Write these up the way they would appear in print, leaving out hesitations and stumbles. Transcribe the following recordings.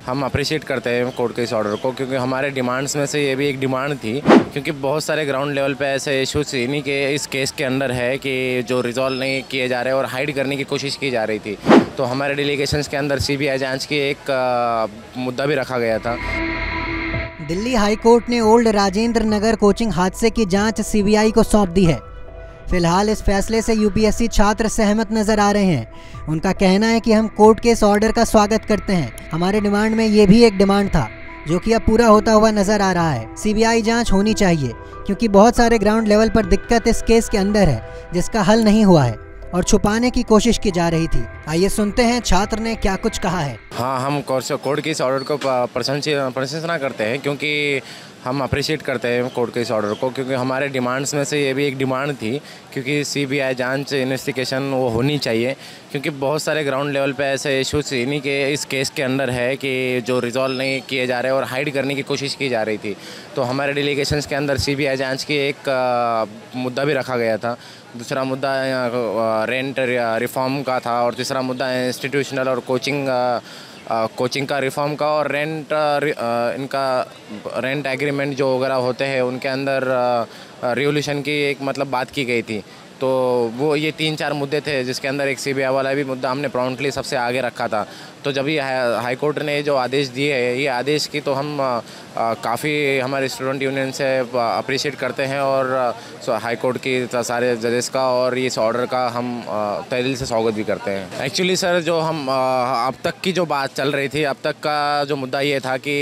हम अप्रिशिएट करते हैं कोर्ट के इस ऑर्डर को, क्योंकि हमारे डिमांड्स में से ये भी एक डिमांड थी, क्योंकि बहुत सारे ग्राउंड लेवल पे ऐसे इश्यूज इन्हीं के इस केस के अंदर है कि जो रिजॉल्व नहीं किए जा रहे और हाइड करने की कोशिश की जा रही थी। तो हमारे डेलीगेशंस के अंदर सीबीआई जांच की एक मुद्दा भी रखा गया था। दिल्ली हाई कोर्ट ने ओल्ड राजेंद्र नगर कोचिंग हादसे की जांच सीबीआई को सौंप दी है। फिलहाल इस फैसले से यूपीएससी छात्र सहमत नजर आ रहे हैं। उनका कहना है कि हम कोर्ट के इस ऑर्डर का स्वागत करते हैं। हमारे डिमांड में ये भी एक डिमांड था जो कि अब पूरा होता हुआ नजर आ रहा है। सीबीआई जांच होनी चाहिए क्योंकि बहुत सारे ग्राउंड लेवल पर दिक्कत इस केस के अंदर है जिसका हल नहीं हुआ है और छुपाने की कोशिश की जा रही थी। आइए सुनते हैं छात्र ने क्या कुछ कहा है। हाँ, हम कोर्ट के इस ऑर्डर को प्रशंसा करते हैं, क्योंकि हम अप्रिशिएट करते हैं कोर्ट के इस ऑर्डर को, क्योंकि हमारे डिमांड्स में से ये भी एक डिमांड थी, क्योंकि सीबीआई जांच इन्वेस्टिगेशन वो होनी चाहिए, क्योंकि बहुत सारे ग्राउंड लेवल पे ऐसे इश्यूज इन्हीं के इस केस के अंदर है कि जो रिजॉल्व नहीं किए जा रहे और हाइड करने की कोशिश की जा रही थी। तो हमारे डेलीगेशंस के अंदर सीबीआई जांच की एक मुद्दा भी रखा गया था। दूसरा मुद्दा रेंट रिफॉर्म का था और तीसरा मुद्दा इंस्टीट्यूशनल और कोचिंग का रिफॉर्म का और इनका रेंट एग्रीमेंट जो वगैरह होते हैं उनके अंदर रिवोल्यूशन की एक मतलब बात की गई थी। तो वो ये 3-4 मुद्दे थे जिसके अंदर एक सीबीआई वाला भी मुद्दा हमने प्रॉम्प्टली सबसे आगे रखा था। तो जब ये हाई कोर्ट ने जो आदेश दिए है, ये आदेश की तो हम काफ़ी हमारे स्टूडेंट यूनियन से अप्रिशिएट करते हैं और हाई कोर्ट की सारे जजेस का और इस ऑर्डर का हम तहे दिल से स्वागत भी करते हैं। एक्चुअली सर, जो हम अब तक की जो बात चल रही थी, अब तक का जो मुद्दा ये था कि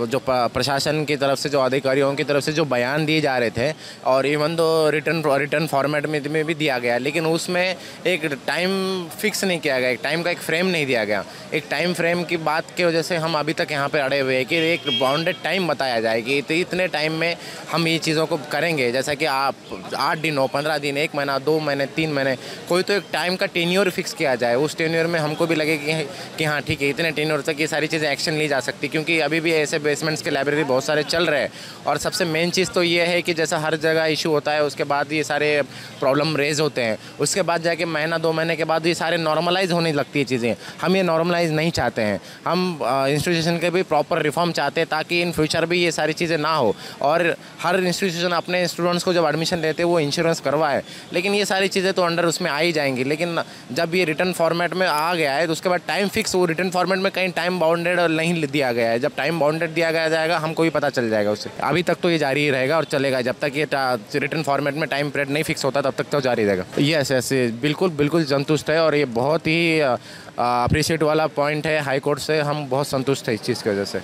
जो प्रशासन की तरफ से, जो अधिकारियों की तरफ से जो बयान दिए जा रहे थे और इवन दो रिटर्न फॉर्मेट में भी दिया गया, लेकिन उसमें एक टाइम फिक्स नहीं किया गया, एक टाइम का एक फ्रेम नहीं दिया गया। एक टाइम फ्रेम की बात की वजह से हम अभी तक यहाँ पे अड़े हुए हैं कि एक बाउंडेड टाइम बताया जाए कि इतने टाइम में हम ये चीज़ों को करेंगे, जैसा कि आप 8 दिन हो, 15 दिन, 1 महीना, 2 महीने, 3 महीने, कोई तो एक टाइम का टेन्योर फिक्स किया जाए। उस टेन्योर में हमको भी लगे कि हाँ ठीक है, इतने टेन्योर तक ये सारी चीज़ें एक्शन ली जा सकती, क्योंकि अभी भी ऐसे बेसमेंट्स के लाइब्रेरी बहुत सारे चल रहे हैं। और सबसे मेन चीज़ तो ये है कि जैसा हर जगह इशू होता है, उसके बाद ये सारे प्रॉब्लम रेज होते हैं, उसके बाद जाके महीना 2 महीने के बाद ये सारे नॉर्मलाइज होने लगती है चीज़ें। हम ये नॉर्मलाइज नहीं चाहते हैं। हम इंस्टीट्यूशन के भी प्रॉपर रिफॉर्म चाहते हैं ताकि इन फ्यूचर भी ये सारी चीज़ें ना हो और हर इंस्टीट्यूशन अपने स्टूडेंट्स को जब एडमिशन लेते हैं वो इंश्योरेंस करवाए। लेकिन ये सारी चीज़ें तो अंडर उसमें आ ही जाएंगी, लेकिन जब ये रिटर्न फॉर्मेट में आ गया है तो उसके बाद टाइम फिक्स, वो रिटर्न फॉर्मेट में कहीं टाइम बाउंडेड नहीं दिया गया है। जब टाइम बाउंडेड दिया गया जाएगा हमको भी पता चल जाएगा उससे। अभी तक तो ये जारी ही रहेगा और चलेगा जब तक ये रिटर्न फॉर्मेट में टाइम पीरियड नहीं फिक्स होता, तब तक तो जारी रहेगा। यस ऐसे बिल्कुल संतुष्ट है और ये बहुत ही अप्रिशिएट वाला पॉइंट है हाई कोर्ट से। हम बहुत संतुष्ट है इस चीज़ की वजह से।